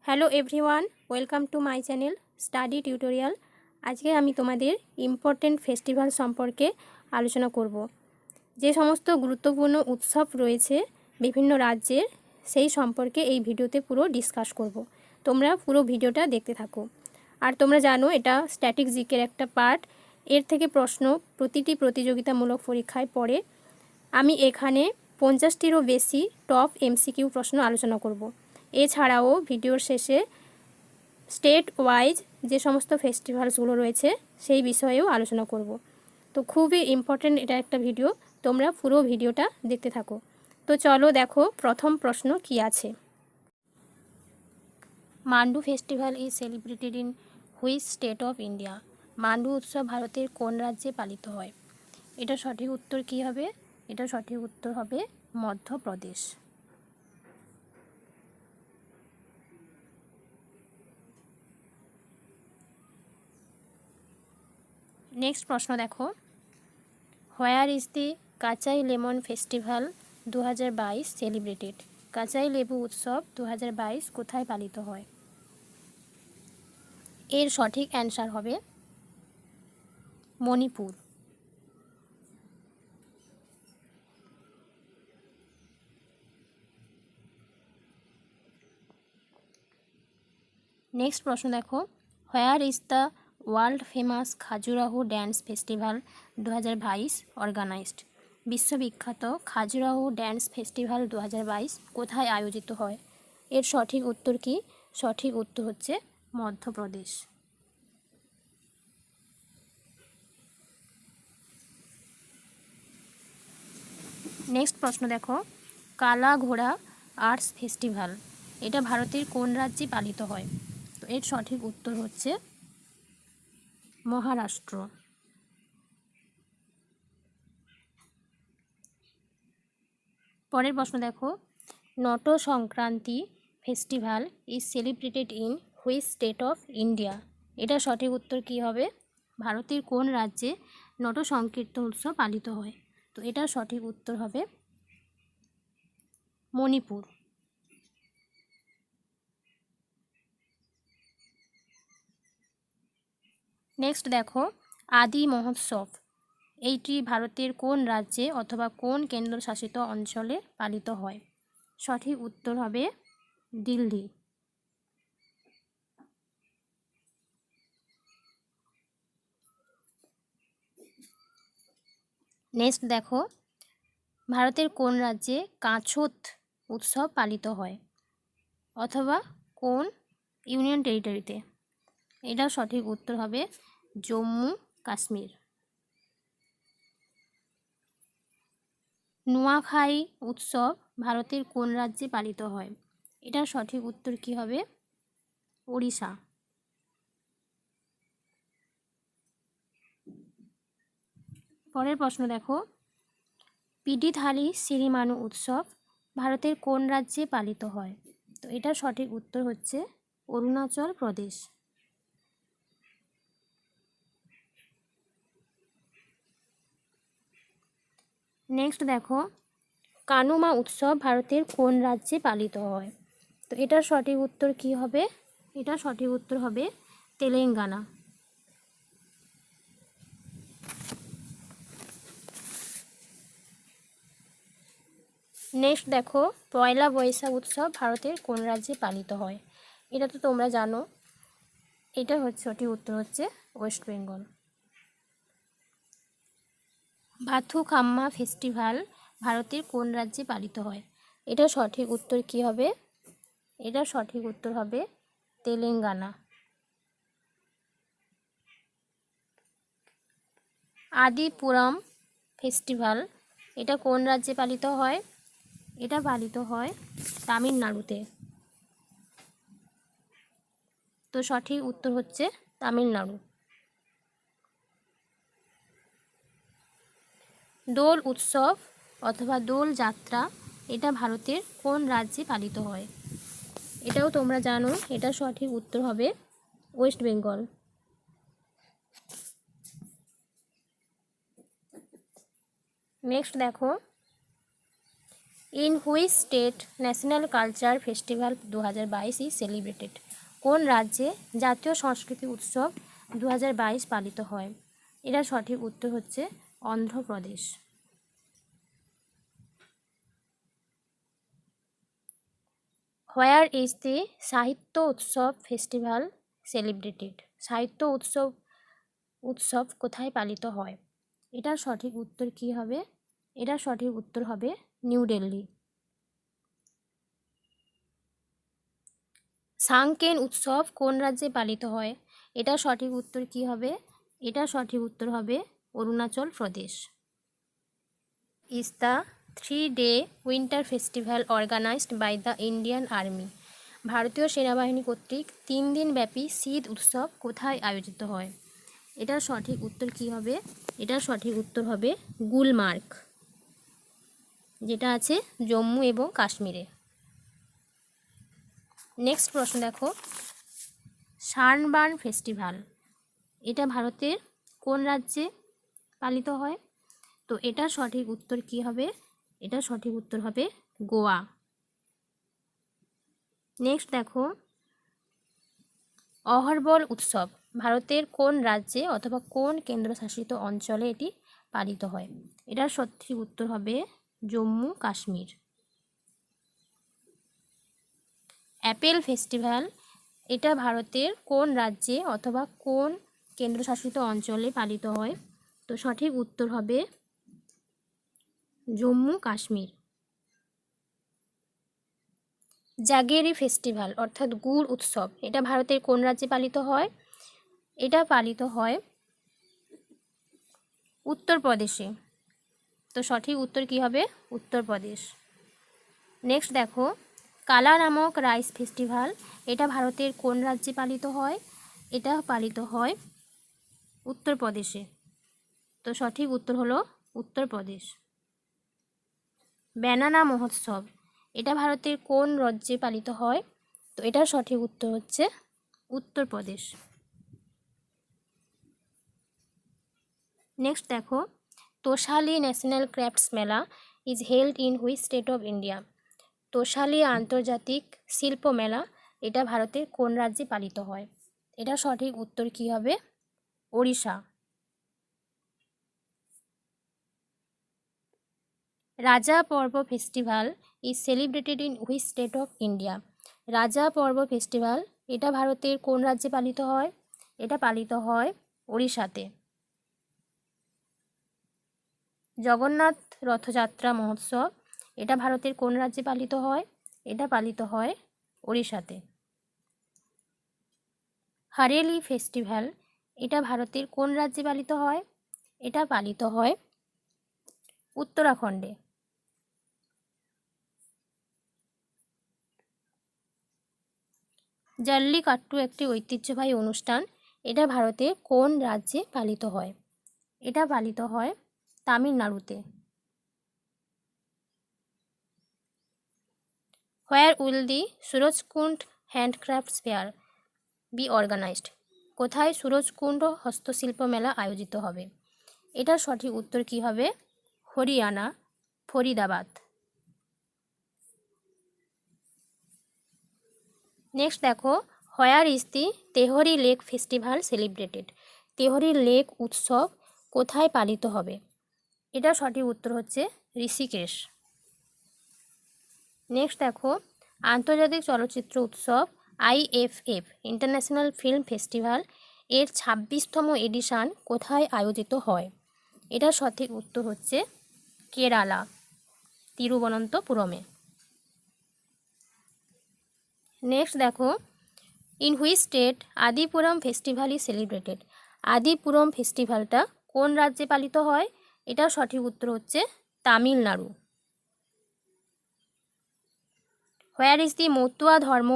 Hello everyone, welcome to my channel study tutorial. আজকে আমি তোমাদের ইম্পর্টেন্ট ফেস্টিভ্যাল সম্পর্কে আলোচনা করব। যে সমস্ত গুরুত্বপূর্ণ উৎসব রয়েছে বিভিন্ন রাজ্যের, সেই সম্পর্কে এই ভিডিওতে পুরো ডিসকাস করব। তোমরা পুরো ভিডিওটা দেখতে থাকো। আর তোমরা জানো এটা স্ট্যাটিক জিকের একটা পার্ট। এর থেকে প্রশ্ন প্রতিটি প্রতিযোগিতামূলক পরীক্ষায় পড়ে। আমি এখানে 50টিরও বেশি টপ এমসিকিউ প্রশ্ন আলোচনা করব। এছাড়াও ভিডিওর শেষে স্টেট ওয়াইজ যে সমস্ত ফেস্টিভ্যালসগুলো রয়েছে সেই বিষয়েও আলোচনা করব। তো খুবই ইম্পর্টেন্ট এটা একটা ভিডিও, তোমরা পুরো ভিডিওটা দেখতে থাকো। তো চলো দেখো প্রথম প্রশ্ন কি আছে। Mandu festival is celebrated in which state of India? Mandu উৎসব ভারতের কোন রাজ্যে পালিত হয়? এটা সঠিক উত্তর কি হবে? এটা সঠিক উত্তর হবে মধ্যপ্রদেশ। নেক্সট প্রশ্ন দেখো, where is the Kachai lemon festival 2022 celebrated? Kachai লেবু উৎসব 2022 কোথায় পালিত হয়? এর সঠিক অ্যান্সার হবে মণিপুর। নেক্সট প্রশ্ন দেখো, where is the world famous Khajuraho dance festival 2022 organised? বিশ্ববিখ্যাত খাজুরাহো ড্যান্স ফেস্টিভ্যাল 2022 কোথায় আয়োজিত হয়? এর সঠিক উত্তর কি? সঠিক উত্তর হচ্ছে মধ্যপ্রদেশ। নেক্সট প্রশ্ন দেখো, কালা ঘোড়া আর্টস ফেস্টিভ্যাল এটা ভারতের কোন রাজ্যে পালিত হয়? তো এর সঠিক উত্তর হচ্ছে মহারাষ্ট্র। পরের প্রশ্ন দেখো, not Sankranti festival is celebrated in which state of India? এটা সঠিক উত্তর কি হবে? ভারতের কোন রাজ্যে নট সংকীর্তন উৎসব পালিত হয়? তো এটা সঠিক উত্তর হবে মণিপুর। নেক্সট দেখো, আদি মহোৎসব এইটি ভারতের কোন রাজ্যে অথবা কোন কেন্দ্রশাসিত অঞ্চলে পালিত হয়? সঠিক উত্তর হবে দিল্লি। নেক্সট দেখো, ভারতের কোন রাজ্যে কাছোত উৎসব পালিত হয় অথবা কোন ইউনিয়ন টেরিটরিতে? এটা সঠিক উত্তর হবে জম্মু কাশ্মীর। নোয়াখাই উৎসব ভারতের কোন রাজ্যে পালিত হয়? এটা সঠিক উত্তর কি হবে? ওড়িশা। পরের প্রশ্ন দেখো, পিডিথালি সিরিমানু উৎসব ভারতের কোন রাজ্যে পালিত হয়? তো এটা সঠিক উত্তর হচ্ছে অরুণাচল প্রদেশ। নেক্সট দেখো, কানুমা উৎসব ভারতের কোন রাজ্যে পালিত হয়? তো এটার সঠিক উত্তর কি হবে? এটা সঠিক উত্তর হবে তেলেঙ্গানা। নেক্সট দেখো, পয়লা বৈশাখ উৎসব ভারতের কোন রাজ্যে পালিত হয়? এটা তো তোমরা জানো, এটা হচ্ছে সঠিক উত্তর হচ্ছে ওয়েস্ট বেঙ্গল। বাথুকাম্মা ফেস্টিভ্যাল ভারতের কোন রাজ্যে পালিত হয়? এটা সঠিক উত্তর কি হবে? এটা সঠিক উত্তর হবে তেলেঙ্গানা। আদিপুরম ফেস্টিভ্যাল এটা কোন রাজ্যে পালিত হয়? এটা পালিত হয় তামিলনাড়ুতে। তো সঠিক উত্তর হচ্ছে তামিলনাড়ু। দোল উৎসব অথবা দোল যাত্রা এটা ভারতের কোন রাজ্যে পালিত হয়? এটাও তোমরা জানো, এটা সঠিক উত্তর হবে ওয়েস্ট বেঙ্গল। নেক্সট দেখো, in which state national culture festival 2022 is celebrated? কোন রাজ্যে জাতীয় সংস্কৃতি উৎসব 2022 পালিত হয়? এটা সঠিক উত্তর হচ্ছে অন্ধ্রপ্রদেশ। হোয়ার ইজ দি সাহিত্য উৎসব ফেস্টিভ্যাল সেলিব্রেটেড? সাহিত্য উৎসব কোথায় পালিত হয়? এটার সঠিক উত্তর কি হবে? এটার সঠিক উত্তর হবে নিউ দিল্লি। সাংকেন উৎসব কোন রাজ্যে পালিত হয়? এটার সঠিক উত্তর কি হবে? এটার সঠিক উত্তর হবে Arunachal Pradesh. Is the 3-day winter festival organized by the Indian army? ভারতীয় সেনাবাহিনী কর্তৃক 3 দিনব্যাপী শীত উৎসব কোথায় আয়োজিত হয়? এটার সঠিক উত্তর কি হবে? এটার সঠিক উত্তর হবে গুলমার্গ, যেটা আছে জম্মু এবং কাশ্মীরে। নেক্সট প্রশ্ন দেখো, সানবার্ন ফেস্টিভ্যাল এটা ভারতের কোন রাজ্যে পালিত হয়? তো এটার সঠিক উত্তর কি হবে? এটার সঠিক উত্তর হবে গোয়া। নেক্সট দেখো, অহরবল উৎসব ভারতের কোন রাজ্যে অথবা কোন কেন্দ্রশাসিত অঞ্চলে এটি পালিত হয়? এটার সঠিক উত্তর হবে জম্মু কাশ্মীর। অ্যাপেল ফেস্টিভ্যাল এটা ভারতের কোন রাজ্যে অথবা কোন কেন্দ্রশাসিত অঞ্চলে পালিত হয়? তো সঠিক উত্তর হবে জম্মু কাশ্মীর। জাগেরি ফেস্টিভ্যাল অর্থাৎ গুড় উৎসব এটা ভারতের কোন রাজ্যে পালিত হয়? এটা পালিত হয় উত্তরপ্রদেশে। তো সঠিক উত্তর কি হবে? উত্তরপ্রদেশ। নেক্সট দেখো, কালা নামক রাইস ফেস্টিভ্যাল এটা ভারতের কোন রাজ্যে পালিত হয়? এটা পালিত হয় উত্তরপ্রদেশে। তো সঠিক উত্তর হলো উত্তরপ্রদেশ। ব্যানানা মহোৎসব এটা ভারতের কোন রাজ্যে পালিত হয়? তো এটার সঠিক উত্তর হচ্ছে উত্তরপ্রদেশ। নেক্সট দেখো, Toshali national crafts Mela is held in which state of India? Toshali আন্তর্জাতিক শিল্প মেলা এটা ভারতের কোন রাজ্যে পালিত হয়? এটা সঠিক উত্তর কি হবে? ওড়িশা। রাজা পর্ব festival is celebrated in which state of India? রাজা পর্ব ফেস্টিভ্যাল এটা ভারতের কোন রাজ্যে পালিত হয়? এটা পালিত হয় ওড়িশাতে। জগন্নাথ রথযাত্রা মহোৎসব এটা ভারতের কোন রাজ্যে পালিত হয়? এটা পালিত হয় ওড়িশাতে। হরেলি ফেস্টিভ্যাল এটা ভারতের কোন রাজ্যে পালিত হয়? এটা পালিত হয় উত্তরাখণ্ডে। জল্লিকাট্টু একটি ঐতিহ্যবাহী অনুষ্ঠান এটা ভারতের কোন রাজ্যে পালিত হয়? এটা পালিত হয় তামিলনাড়ুতে। Where will the Surajkund handicrafts fair be organized? কোথায় সুরজকুণ্ড হস্তশিল্প মেলা আয়োজিত হবে? এটার সঠিক উত্তর কি হবে? হরিয়ানা, ফরিদাবাদ। নেক্সট দেখো, where is the tehari lake festival celebrated? Tehari lake উৎসব কোথায় পালিত হবে? এটা সঠিক উত্তর হচ্ছে ঋষিকেশ। নেক্সট দেখো, আন্তর্জাতিক চলচ্চিত্র উৎসব IFF ইন্টারন্যাশনাল ফিল্ম ফেস্টিভ্যাল এর 26তম এডিশন কোথায় আয়োজিত হয়? এটা সঠিক উত্তর হচ্ছে কেরালা, তিরুবনন্তপুরমে। নেক্সট দেখো, in which state Adipuram festival is celebrated? Adipuram ফেস্টিভ্যালটা কোন রাজ্যে পালিত হয়? এটার সঠিক উত্তর হচ্ছে Tamil Nadu. Where is the Matua Dharma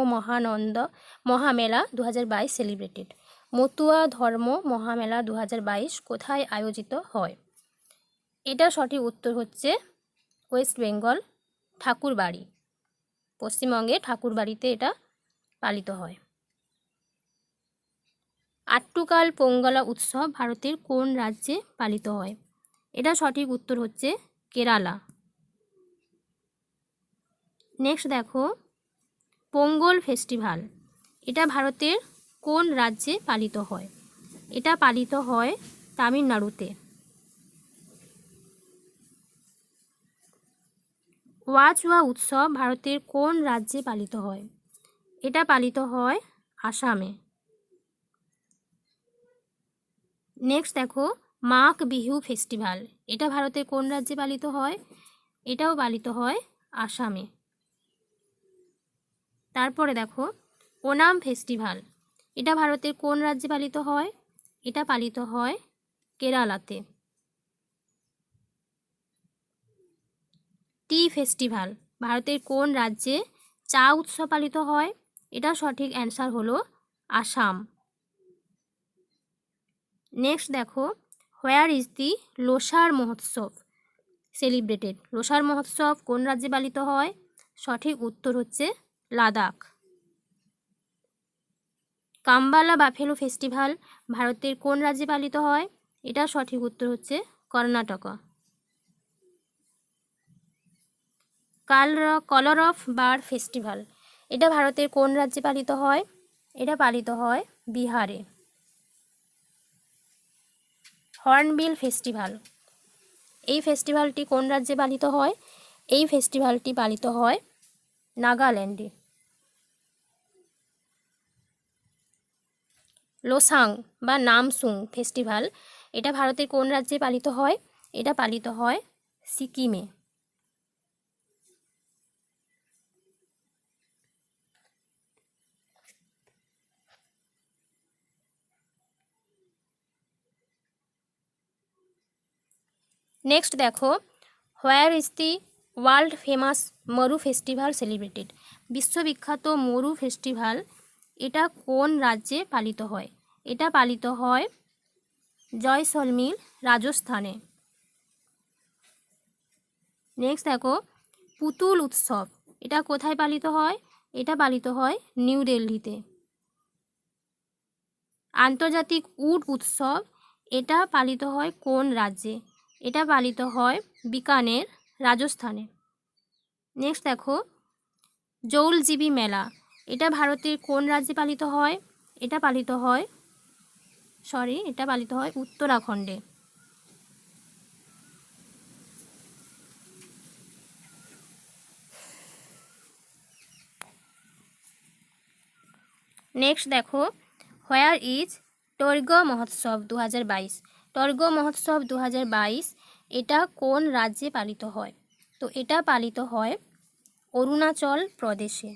Mahamela 2022 celebrated? Matua Dharma Mahamela 2022 কোথায় আয়োজিত হয়? এটা সঠিক উত্তর হচ্ছে ওয়েস্ট বেঙ্গল, ঠাকুরবাড়ি, পশ্চিমবঙ্গে ঠাকুরবাড়িতে এটা পালিত হয়। আট্টুকাল পোঙ্গলা উৎসব ভারতের কোন রাজ্যে পালিত হয়? এটা সঠিক উত্তর হচ্ছে কেরালা। নেক্সট দেখো পোঙ্গল ফেস্টিভ্যাল, এটা ভারতের কোন রাজ্যে পালিত হয়? এটা পালিত হয় তামিলনাড়ুতে। ওয়াচওয়া উৎসব ভারতের কোন রাজ্যে পালিত হয়? এটা পালিত হয় আসামে। নেক্সট দেখো মাঘ বিহু ফেস্টিভ্যাল, এটা ভারতের কোন রাজ্যে পালিত হয়? এটাও পালিত হয় আসামে। তারপরে দেখো ওনাম ফেস্টিভ্যাল, এটা ভারতের কোন রাজ্যে পালিত হয়? এটা পালিত হয় কেরালাতে। টি ফেস্টিভ্যাল, ভারতের কোন রাজ্যে চা উৎসব পালিত হয়? এটা সঠিক অ্যান্সার হলো আসাম। নেক্সট দেখো where is the Losar Mahotsav celebrated, Losar Mahotsav কোন রাজ্যে পালিত হয়? সঠিক উত্তর হচ্ছে লাদাখ। কাম্বালা বাফেলো ফেস্টিভ্যাল ভারতের কোন রাজ্যে পালিত হয়? এটা সঠিক উত্তর হচ্ছে Karnataka. Colour of bar festival, এটা ভারতের কোন রাজ্যে পালিত হয়? এটা পালিত হয় বিহারে। হর্নবিল ফেস্টিভ্যাল, এই ফেস্টিভ্যালটি কোন রাজ্যে পালিত হয়? এই ফেস্টিভ্যালটি পালিত হয় নাগাল্যান্ডে। লোসাং বা নামসুং ফেস্টিভ্যাল, এটা ভারতের কোন রাজ্যে পালিত হয়? এটা পালিত হয় সিকিমে। নেক্সট দেখো where is the world famous মরু ফেস্টিভ্যাল সেলিব্রেটেড, বিশ্ববিখ্যাত মরু ফেস্টিভ্যাল এটা কোন রাজ্যে পালিত হয়? এটা পালিত হয় জয়সলমীর রাজস্থানে। নেক্সট দেখো পুতুল উৎসব, এটা কোথায় পালিত হয়? এটা পালিত হয় নিউ দিল্লিতে। আন্তর্জাতিক উট উৎসব, এটা পালিত হয় কোন রাজ্যে? এটা পালিত হয় বিকানের, রাজস্থানে। নেক্সট দেখো জৌলজিবি মেলা, এটা ভারতের কোন রাজ্যে পালিত হয়? এটা পালিত হয় উত্তরাখণ্ডে। নেক্সট দেখো হোয়ার ইজ টর্গ মহোৎসব 2022, টর্গ মহোৎসব 2022 এটা কোন রাজ্যে পালিত হয়? তো এটা পালিত হয় অরুণাচল প্রদেশে।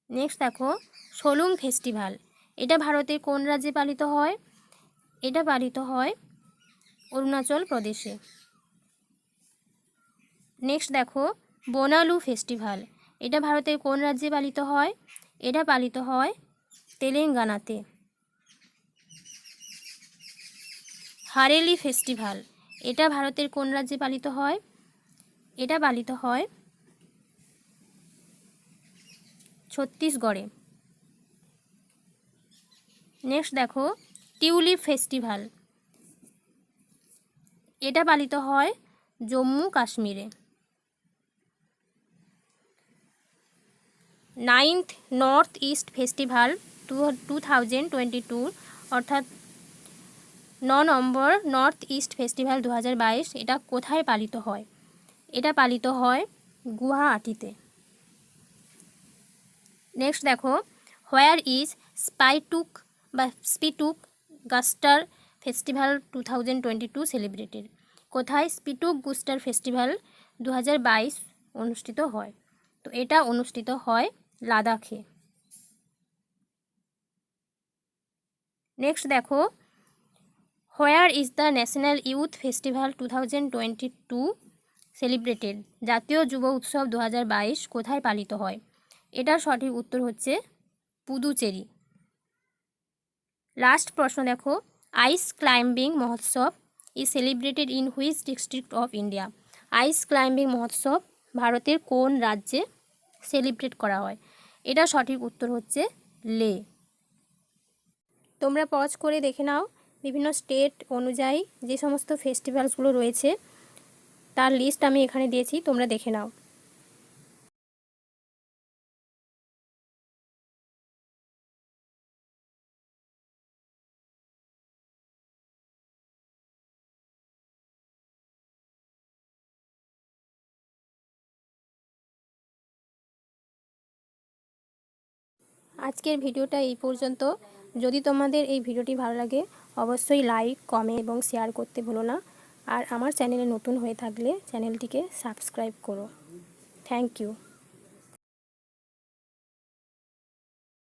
নেক্সট দেখো সোলুং ফেস্টিভ্যাল, এটা ভারতের কোন রাজ্যে পালিত হয়? এটা পালিত হয় অরুণাচল প্রদেশে। নেক্সট দেখো বোনালু ফেস্টিভ্যাল, এটা ভারতের কোন রাজ্যে পালিত হয়? এটা পালিত হয় তেলেঙ্গানাতে। হারেলি ফেস্টিভ্যাল, এটা ভারতের কোন রাজ্যে পালিত হয়? এটা পালিত হয় ছত্তিশগড়ে। নেক্সট দেখো টিউলিপ ফেস্টিভ্যাল, এটা পালিত হয় জম্মু কাশ্মীরে। 9th নর্থ ইস্ট ফেস্টিভ্যাল 2022 অর্থাৎ 9 নম্বর নর্থ ইস্ট ফেস্টিভ্যাল 2022 এটা কোথায় পালিত হয়? এটা পালিত হয় গুয়াহাটিতে। নেক্সট দেখো where is Spituk গাস্টার festival 2022 celebrated, কোথায় স্পিটুক গুস্টার ফেস্টিভ্যাল 2022 অনুষ্ঠিত হয়? তো এটা অনুষ্ঠিত হয় লাদাখে। নেক্সট দেখো where is the national youth festival 2022 celebrated, জাতীয় যুব উৎসব 2022 কোথায় পালিত হয়? এটার সঠিক উত্তর হচ্ছে পুদুচেরি। লাস্ট প্রশ্ন দেখো ice climbing Mahotsav is celebrated in which district of India, ice climbing Mahotsav ভারতের কোন রাজ্যে সেলিব্রেট করা হয়? এটা সঠিক উত্তর হচ্ছে লে। তোমরা পজ করে দেখে নাও বিভিন্ন স্টেট অনুযায়ী যে সমস্ত ফেস্টিভ্যালসগুলো রয়েছে তার লিস্ট আমি এখানে দিয়েছি, তোমরা দেখে নাও। আজকের ভিডিওটা এই পর্যন্ত। যদি তোমাদের এই ভিডিওটি ভালো লাগে অবশ্যই লাইক, কমেন্ট এবং শেয়ার করতে ভুলো না। আর আমার চ্যানেলে নতুন হয়ে থাকলে চ্যানেলটিকে সাবস্ক্রাইব করো। Thank you.